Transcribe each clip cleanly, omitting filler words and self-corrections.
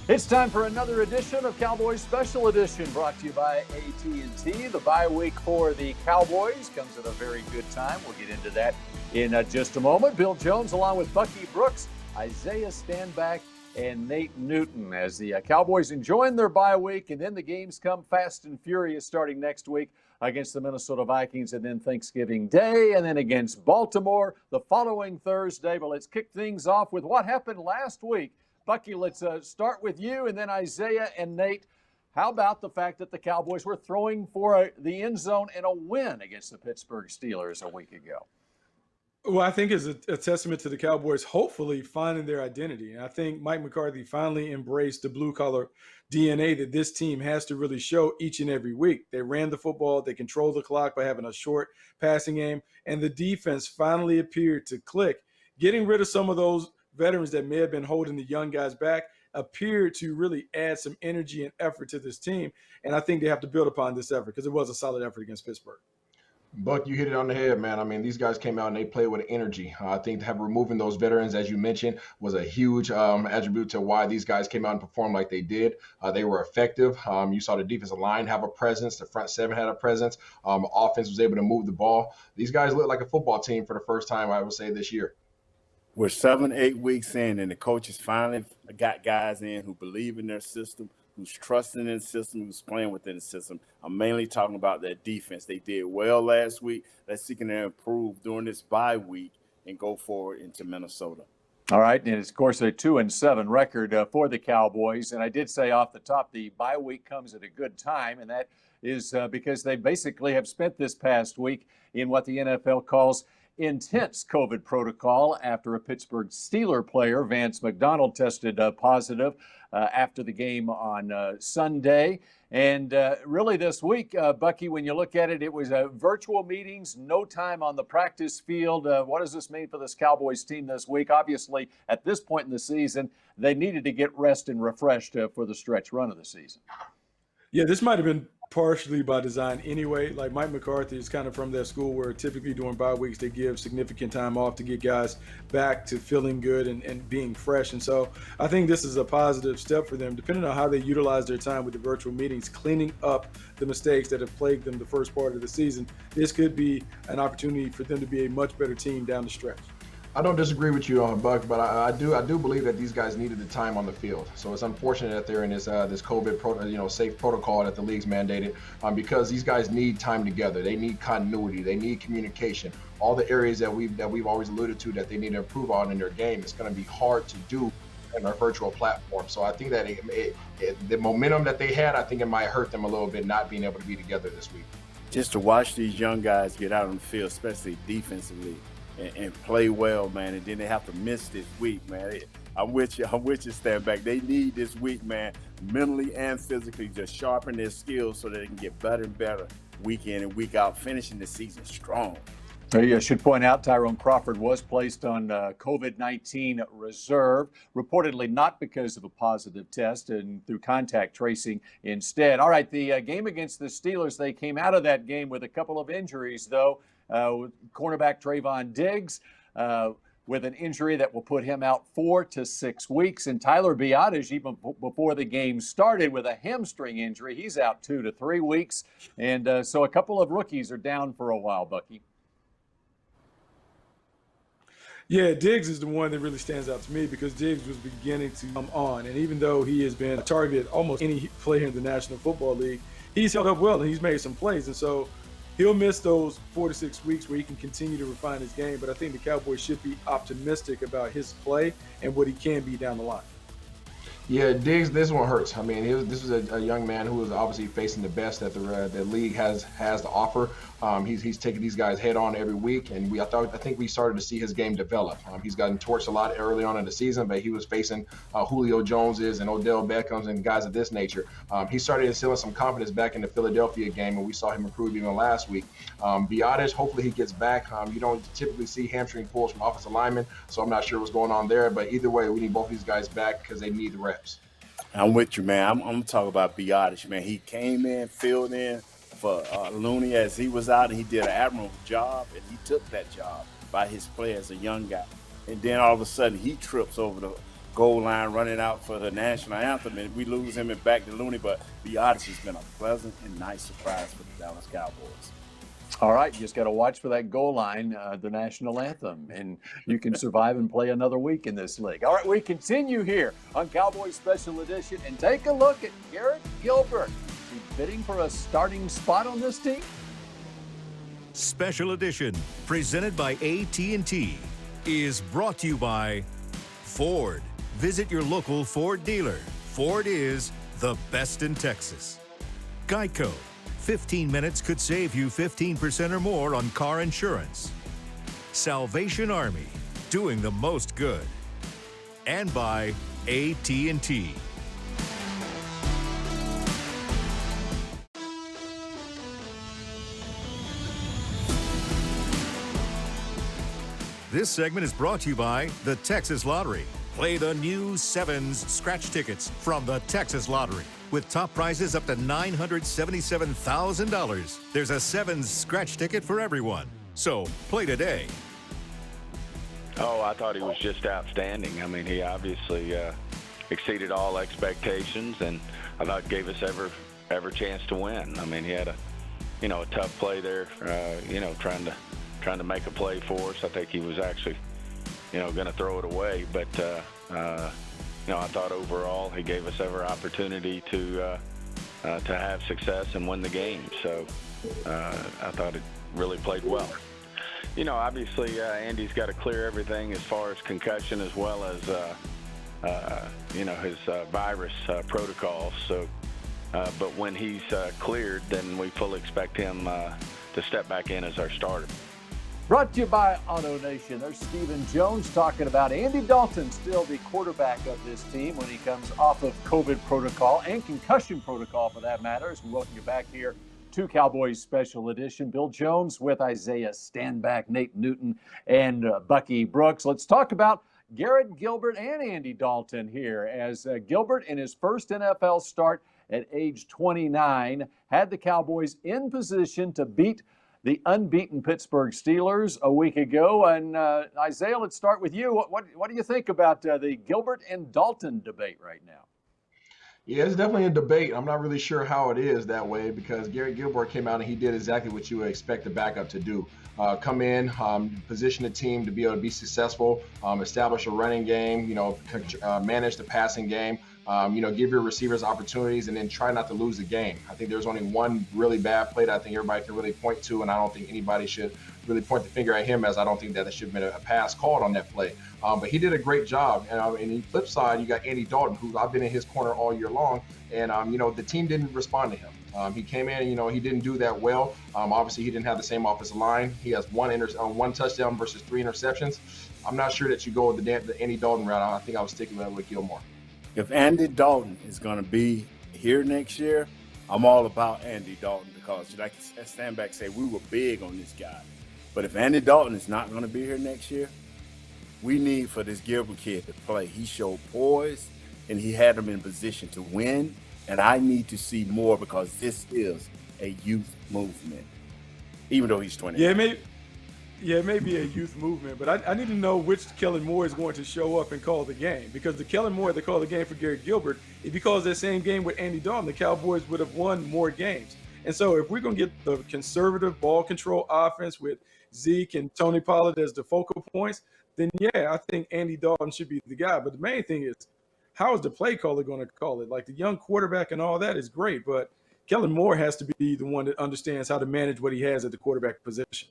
It's time for another edition of Cowboys Special Edition, brought to you by AT&T. The bye week for the Cowboys comes at a very good time. We'll get into that in just a moment. Bill Jones along with Bucky Brooks, Isaiah Stanback, and Nate Newton as the Cowboys enjoying their bye week, and then the games come fast and furious starting next week against the Minnesota Vikings, and then Thanksgiving Day, and then against Baltimore the following Thursday. But let's kick things off with what happened last week. Bucky, let's start with you, and then Isaiah and Nate. How about the fact that the Cowboys were throwing for the end zone in a win against the Pittsburgh Steelers a week ago? Well, I think it's a testament to the Cowboys hopefully finding their identity. And I think Mike McCarthy finally embraced the blue-collar DNA that this team has to really show each and every week. They ran the football. They controlled the clock by having a short passing game. And the defense finally appeared to click. Getting rid of some of those veterans that may have been holding the young guys back appeared to really add some energy and effort to this team. And I think they have to build upon this effort because it was a solid effort against Pittsburgh. Buck, you hit it on the head, man. I mean, these guys came out and they played with energy. I think removing those veterans, as you mentioned, was a huge attribute to why these guys came out and performed like they did. They were effective. You saw the defensive line have a presence. The front seven had a presence. Offense was able to move the ball. These guys look like a football team for the first time, I would say, this year. We're 7-8 weeks in, and the coaches finally got guys in who believe in their system, who's trusting in the system, who's playing within the system. I'm mainly talking about their defense. They did well last week. Let's see can they improve during this bye week and go forward into Minnesota. All right, and it's, of course, a 2-7 record for the Cowboys. And I did say off the top, the bye week comes at a good time, and that is because they basically have spent this past week in what the NFL calls intense COVID protocol after a Pittsburgh Steeler player, Vance McDonald, tested positive after the game on Sunday. And really this week, Bucky, when you look at it, it was virtual meetings, no time on the practice field. What does this mean for this Cowboys team this week? Obviously, at this point in the season, they needed to get rest and refreshed for the stretch run of the season. Yeah, this might have been partially by design anyway. Like Mike McCarthy is kind of from that school where typically during bye weeks they give significant time off to get guys back to feeling good and being fresh. And so I think this is a positive step for them, depending on how they utilize their time with the virtual meetings, cleaning up the mistakes that have plagued them the first part of the season. This could be an opportunity for them to be a much better team down the stretch. I don't disagree with you on Buck, but I do believe that these guys needed the time on the field. So it's unfortunate that they're in this COVID safe protocol that the league's mandated, because these guys need time together. They need continuity. They need communication. All the areas that we've always alluded to that they need to improve on in their game. It's going to be hard to do in our virtual platform. So I think that the momentum that they had, I think it might hurt them a little bit not being able to be together this week. Just to watch these young guys get out on the field, especially defensively, and play well, man, and then they have to miss this week, man. I'm with you, Stanback. They need this week, man, mentally and physically, to sharpen their skills so that they can get better and better week in and week out, finishing the season strong. I should point out Tyrone Crawford was placed on COVID-19 reserve, reportedly not because of a positive test and through contact tracing instead. All right, the game against the Steelers, they came out of that game with a couple of injuries, though. Cornerback Trayvon Diggs with an injury that will put him out 4 to 6 weeks. And Tyler Biadasz, even before the game started, with a hamstring injury. He's out 2 to 3 weeks. And so a couple of rookies are down for a while, Bucky. Yeah, Diggs is the one that really stands out to me because Diggs was beginning to come on. And even though he has been targeted almost any player in the National Football League, he's held up well and he's made some plays. And so he'll miss those 4 to 6 weeks where he can continue to refine his game. But I think the Cowboys should be optimistic about his play and what he can be down the line. Yeah, Diggs, this one hurts. I mean, this was a young man who was obviously facing the best that the league has to offer. He's taking these guys head on every week, and I think we started to see his game develop. He's gotten torched a lot early on in the season, but he was facing Julio Joneses and Odell Beckhams and guys of this nature. He started instilling some confidence back in the Philadelphia game, and we saw him improve even last week. Biadasz, hopefully he gets back. You don't typically see hamstring pulls from offensive linemen, so I'm not sure what's going on there. But either way, we need both these guys back because they need the reps. I'm with you, man. I'm talking about Biadasz, man. He came in, filled in for Looney as he was out, and he did an admirable job, and he took that job by his play as a young guy. And then all of a sudden, he trips over the goal line running out for the national anthem, and we lose him and back to Looney. But be honest, it's been a pleasant and nice surprise for the Dallas Cowboys. All right, you just got to watch for that goal line, the national anthem, and you can survive and play another week in this league. All right, we continue here on Cowboys Special Edition and take a look at Garrett Gilbert. He's bidding for a starting spot on this team. Special Edition, presented by AT&T, is brought to you by Ford. Visit your local Ford dealer. Ford is the best in Texas. Geico. 15 minutes could save you 15% or more on car insurance. Salvation Army, doing the most good. And by AT&T. This segment is brought to you by the Texas Lottery. Play the new Sevens scratch tickets from the Texas Lottery. With top prizes up to $977,000. There's a Sevens scratch ticket for everyone. So play today. Oh, I thought he was just outstanding. I mean, he obviously exceeded all expectations, and I thought gave us ever chance to win. I mean, he had a tough play there, trying to make a play for us. I think he was actually, going to throw it away, but I thought overall he gave us every opportunity to have success and win the game. So I thought it really played well. Obviously Andy's got to clear everything as far as concussion as well as his virus protocols. So, but when he's cleared, then we fully expect him to step back in as our starter. Brought to you by Auto Nation. There's Stephen Jones talking about Andy Dalton, still the quarterback of this team when he comes off of COVID protocol and concussion protocol for that matter. As we welcome you back here to Cowboys Special Edition. Bill Jones with Isaiah Stanback, Nate Newton, and Bucky Brooks. Let's talk about Garrett Gilbert and Andy Dalton here, as Gilbert in his first NFL start at age 29 had the Cowboys in position to beat the unbeaten Pittsburgh Steelers a week ago. And Isaiah, let's start with you. What do you think about the Gilbert and Dalton debate right now? Yeah, it's definitely a debate. I'm not really sure how it is that way because Garrett Gilbert came out and he did exactly what you would expect the backup to do. Come in, position the team to be able to be successful, establish a running game, manage the passing game, give your receivers opportunities, and then try not to lose the game. I think there's only one really bad play that I think everybody can really point to, and I don't think anybody should really point the finger at him, as I don't think that there should have been a pass called on that play. But he did a great job. And on the flip side, you got Andy Dalton, who I've been in his corner all year long, and the team didn't respond to him. He came in and, he didn't do that well. Obviously, he didn't have the same offensive line. He has one touchdown versus 3 interceptions. I'm not sure that you go with the Andy Dalton route. I think I was sticking with Gilmore. If Andy Dalton is going to be here next year, I'm all about Andy Dalton because, like Stanback said, we were big on this guy. But if Andy Dalton is not going to be here next year, we need for this Gilbert kid to play. He showed poise, and he had him in position to win. And I need to see more because this is a youth movement, even though he's 20. Yeah, it may be a youth movement, but I need to know which Kellen Moore is going to show up and call the game, because the Kellen Moore that called the game for Garrett Gilbert, if he calls that same game with Andy Dalton, the Cowboys would have won more games. And so if we're going to get the conservative ball control offense with Zeke and Tony Pollard as the focal points, then yeah, I think Andy Dalton should be the guy. But the main thing is, how is the play caller going to call it? Like, the young quarterback and all that is great, but Kellen Moore has to be the one that understands how to manage what he has at the quarterback position.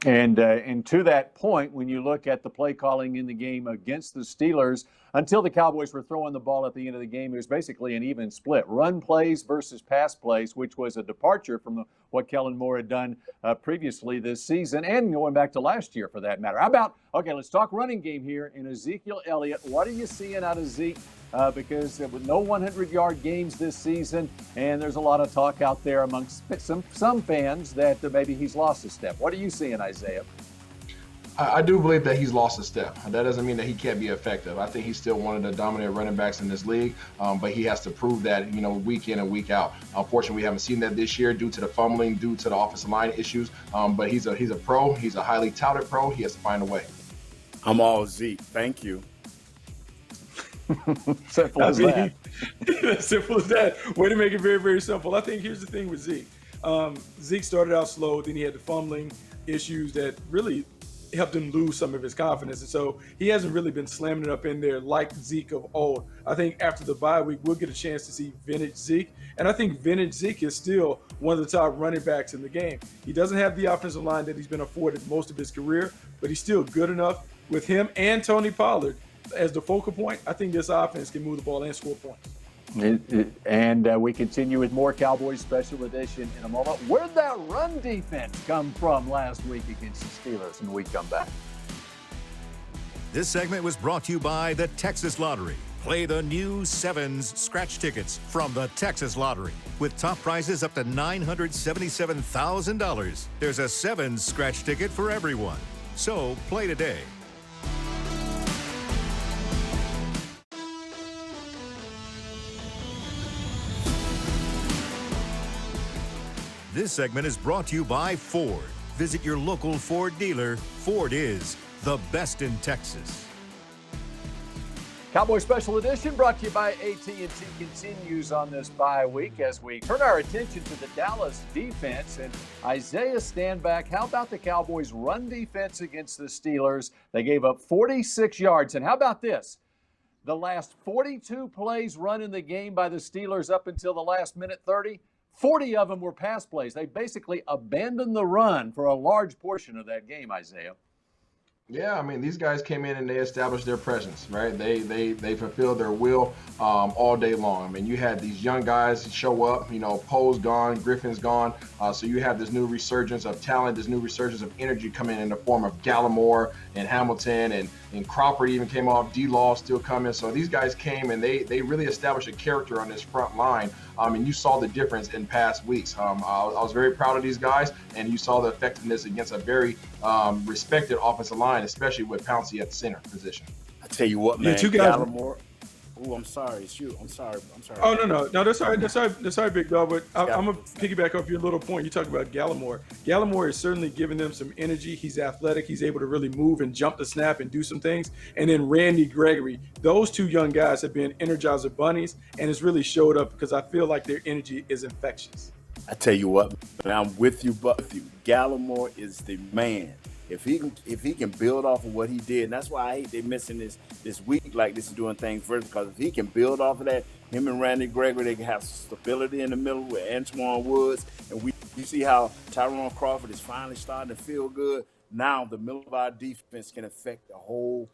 And to that point, when you look at the play calling in the game against the Steelers, until the Cowboys were throwing the ball at the end of the game, it was basically an even split. Run plays versus pass plays, which was a departure from what Kellen Moore had done previously this season and going back to last year for that matter. How about, okay, let's talk running game here in Ezekiel Elliott. What are you seeing out of Zeke? Because with no 100-yard games this season, and there's a lot of talk out there amongst some fans that maybe he's lost a step. What are you seeing, Isaiah? I do believe that he's lost a step. That doesn't mean that he can't be effective. I think he's still one of the dominant running backs in this league, but he has to prove that, week in and week out. Unfortunately, we haven't seen that this year due to the fumbling, due to the offensive line issues. But he's a pro. He's a highly touted pro. He has to find a way. I'm all Zeke. Thank you. Simple as that. Simple as that. Way to make it very, very simple. I think here's the thing with Zeke. Zeke started out slow, then he had the fumbling issues that really helped him lose some of his confidence. And so he hasn't really been slamming it up in there like Zeke of old. I think after the bye week, we'll get a chance to see vintage Zeke. And I think vintage Zeke is still one of the top running backs in the game. He doesn't have the offensive line that he's been afforded most of his career, but he's still good enough with him and Tony Pollard as the focal point. I think this offense can move the ball and score points. And we continue with more Cowboys Special Edition in a moment. Where'd that run defense come from last week against the Steelers? And we come back. This segment was brought to you by the Texas Lottery. Play the new Sevens scratch tickets from the Texas Lottery. With top prizes up to $977,000. There's a Sevens scratch ticket for everyone. So play today. This segment is brought to you by Ford. Visit your local Ford dealer. Ford is the best in Texas. Cowboy Special Edition brought to you by AT&T continues on this bye week as we turn our attention to the Dallas defense. And Isaiah Stanback, how about the Cowboys' run defense against the Steelers? They gave up 46 yards. And how about this? The last 42 plays run in the game by the Steelers up until the last minute 30, 40 of them were pass plays. They basically abandoned the run for a large portion of that game, Isaiah. Yeah, I mean, these guys came in and they established their presence, right? They fulfilled their will all day long. I mean, you had these young guys show up, you know, Poe's gone, Griffin's gone. So you have this new resurgence of talent, this new resurgence of energy coming in the form of Gallimore and Hamilton and Crawford even came off, D-Law still coming. So these guys came and they really established a character on this front line. And you saw the difference in past weeks. I was very proud of these guys, and you saw the effectiveness against a very respected offensive line, especially with Pouncey at the center position. I tell you what, man, Yeah, two guys. Gallimore. Oh, I'm sorry. It's you. I'm sorry. Oh, no. That's all right. That's all right, big dog. But I'm going to piggyback off your little point. You talked about Gallimore. Gallimore is certainly giving them some energy. He's athletic. He's able to really move and jump the snap and do some things. And then Randy Gregory. Those two young guys have been Energizer bunnies, and it's really showed up because I feel like their energy is infectious. I tell you what, but I'm with you, Gallimore is the man. If he can build off of what he did, and that's why I hate they missing this week like this is doing things first, because if he can build off of that, him and Randy Gregory, they can have stability in the middle with Antoine Woods, and you see how Tyrone Crawford is finally starting to feel good. Now the middle of our defense can affect the whole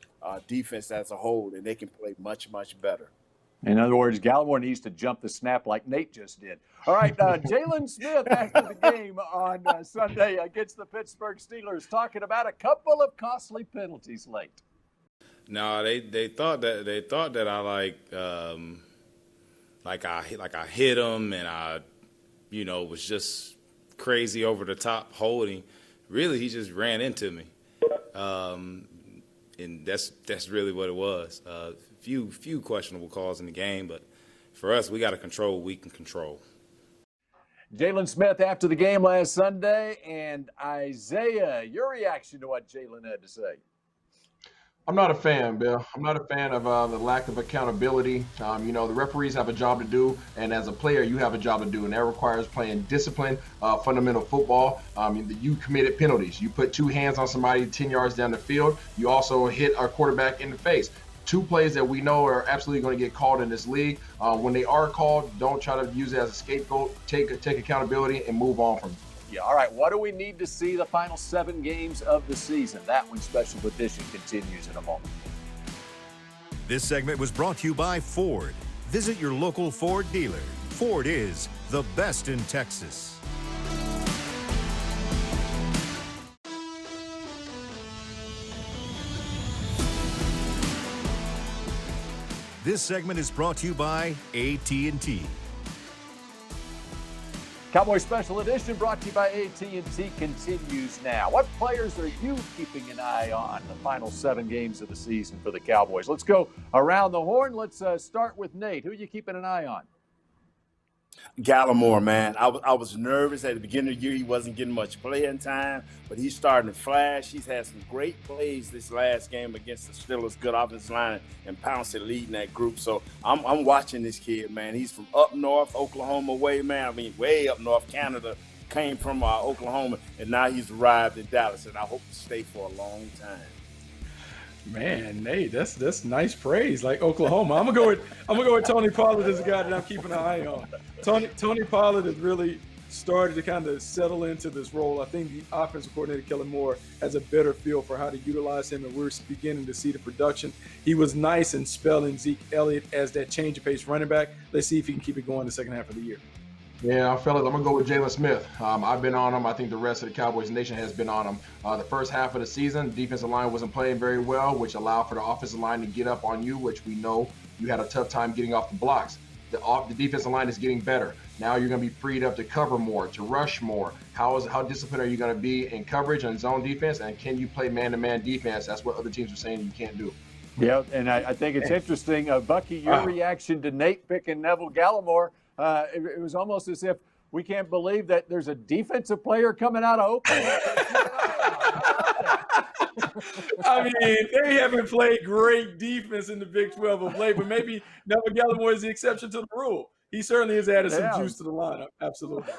defense as a whole, and they can play much, much better. In other words, Gallimore needs to jump the snap like Nate just did. All right, Jalen Smith after the game on Sunday against the Pittsburgh Steelers talking about a couple of costly penalties late. No, they thought that I I hit him and I, was just crazy over the top holding. Really, he just ran into me, and that's really what it was. Few questionable calls in the game, but for us, we got to control what we can control. Jalen Smith after the game last Sunday, and Isaiah, your reaction to what Jalen had to say. I'm not a fan, Bill. I'm not a fan of the lack of accountability. The referees have a job to do, and as a player, you have a job to do, and that requires playing discipline, fundamental football. You committed penalties. You put two hands on somebody 10 yards down the field. You also hit our quarterback in the face. Two plays that we know are absolutely going to get called in this league. When they are called, don't try to use it as a scapegoat. Take accountability and move on from it. Yeah, all right. What do we need to see the final 7 games of the season? That one special edition continues in a moment. This segment was brought to you by Ford. Visit your local Ford dealer. Ford is the best in Texas. This segment is brought to you by AT&T. Cowboy Special Edition brought to you by AT&T continues now. What players are you keeping an eye on the final 7 games of the season for the Cowboys? Let's go around the horn. Let's start with Nate. Who are you keeping an eye on? Gallimore, man. I was nervous at the beginning of the year. He wasn't getting much playing time, but he's starting to flash. He's had some great plays this last game against the Steelers' good offensive line, and Pouncey leading that group. So I'm watching this kid, man. He's from up north, Oklahoma way, man. I mean, way up north, Canada. Came from Oklahoma, and now he's arrived in Dallas, and I hope to stay for a long time. Man, Nate, that's nice praise. Like Oklahoma, I'm gonna go with Tony Pollard as a guy that I'm keeping an eye on. Tony Pollard has really started to kind of settle into this role. I think the offensive coordinator Kellen Moore has a better feel for how to utilize him, and we're beginning to see the production. He was nice in spelling Zeke Elliott as that change of pace running back. Let's see if he can keep it going the second half of the year. Yeah, fellas, I'm going to go with Jalen Smith. I've been on him. I think the rest of the Cowboys Nation has been on him. The first half of the season, the defensive line wasn't playing very well, which allowed for the offensive line to get up on you, which we know you had a tough time getting off the blocks. The defensive line is getting better. Now you're going to be freed up to cover more, to rush more. How disciplined are you going to be in coverage and zone defense, and can you play man-to-man defense? That's what other teams are saying you can't do. Yeah, and I think it's interesting, Bucky, your reaction to Nate picking Neville Gallimore. It was almost as if we can't believe that there's a defensive player coming out of Oklahoma. I mean, they haven't played great defense in the Big 12 of late, but maybe Neville Gallimore is the exception to the rule. He certainly has added some juice to the lineup. Absolutely.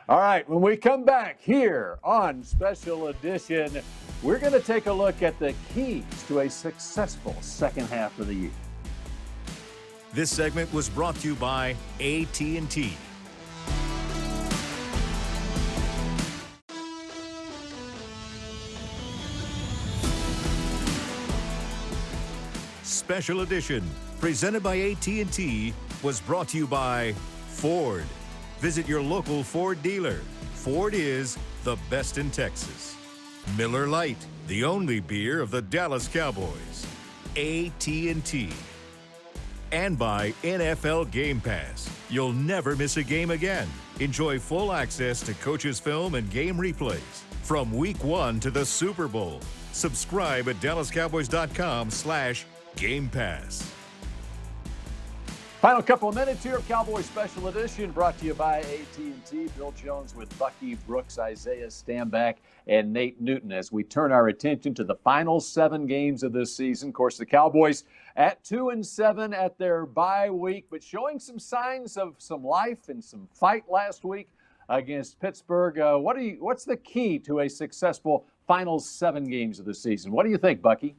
All right, when we come back here on Special Edition, we're going to take a look at the keys to a successful second half of the year. This segment was brought to you by AT&T. Special Edition, presented by AT&T, was brought to you by Ford. Visit your local Ford dealer. Ford is the best in Texas. Miller Lite, the only beer of the Dallas Cowboys. AT&T. And by NFL Game Pass. You'll never miss a game again. Enjoy full access to coaches' film and game replays from Week 1 to the Super Bowl. Subscribe at DallasCowboys.com/Game Pass. Final couple of minutes here of Cowboys Special Edition, brought to you by AT&T. Bill Jones with Bucky Brooks, Isaiah Stanback, and Nate Newton as we turn our attention to the final 7 games of this season. Of course, the Cowboys at 2-7 at their bye week, but showing some signs of some life and some fight last week against Pittsburgh. What's the key to a successful final 7 games of the season? What do you think, Bucky?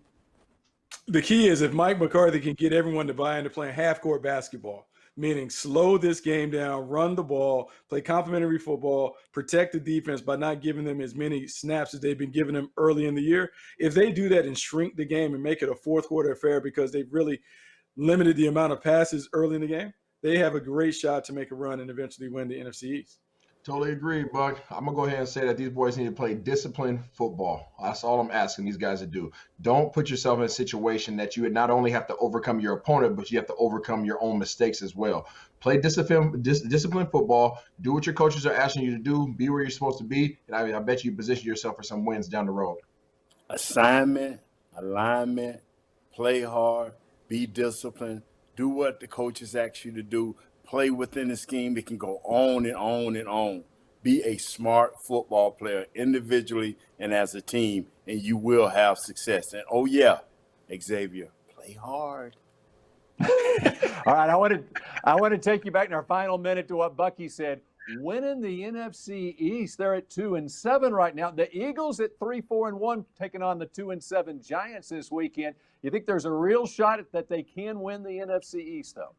The key is if Mike McCarthy can get everyone to buy into playing half-court basketball, meaning slow this game down, run the ball, play complementary football, protect the defense by not giving them as many snaps as they've been giving them early in the year. If they do that and shrink the game and make it a fourth-quarter affair because they've really limited the amount of passes early in the game, they have a great shot to make a run and eventually win the NFC East. Totally agree, Buck. I'm going to go ahead and say that these boys need to play disciplined football. That's all I'm asking these guys to do. Don't put yourself in a situation that you would not only have to overcome your opponent, but you have to overcome your own mistakes as well. Play disciplined football. Do what your coaches are asking you to do. Be where you're supposed to be. And I bet you position yourself for some wins down the road. Assignment, alignment, play hard, be disciplined, do what the coaches ask you to do. Play within the scheme. It can go on and on and on. Be a smart football player individually and as a team, and you will have success. And, oh, yeah, Xavier, play hard. All right, I want to take you back in our final minute to what Bucky said. Winning the NFC East, they're at 2-7 right now. The Eagles at 3-4-1, taking on the 2-7 Giants this weekend. You think there's a real shot that they can win the NFC East, though?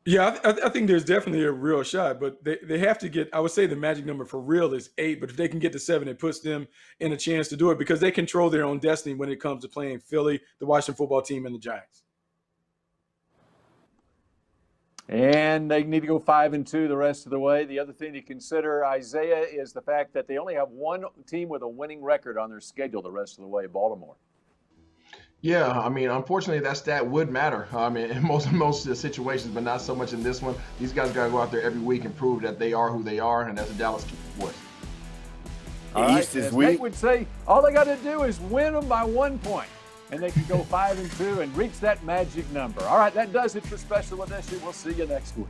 Yeah, I think there's definitely a real shot, but they have to get, I would say the magic number for real is 8, but if they can get to 7, it puts them in a chance to do it because they control their own destiny when it comes to playing Philly, the Washington football team, and the Giants. And they need to go 5-2 the rest of the way. The other thing to consider, Isaiah, is the fact that they only have one team with a winning record on their schedule the rest of the way, Baltimore. Yeah, I mean, unfortunately, that stat would matter. I mean, in most of the situations, but not so much in this one. These guys got to go out there every week and prove that they are who they are, and that's the Dallas Cowboys. All right, as Nate would say, all they got to do is win them by 1 point, and they can go 5-2 and reach that magic number. All right, that does it for Special Edition. We'll see you next week.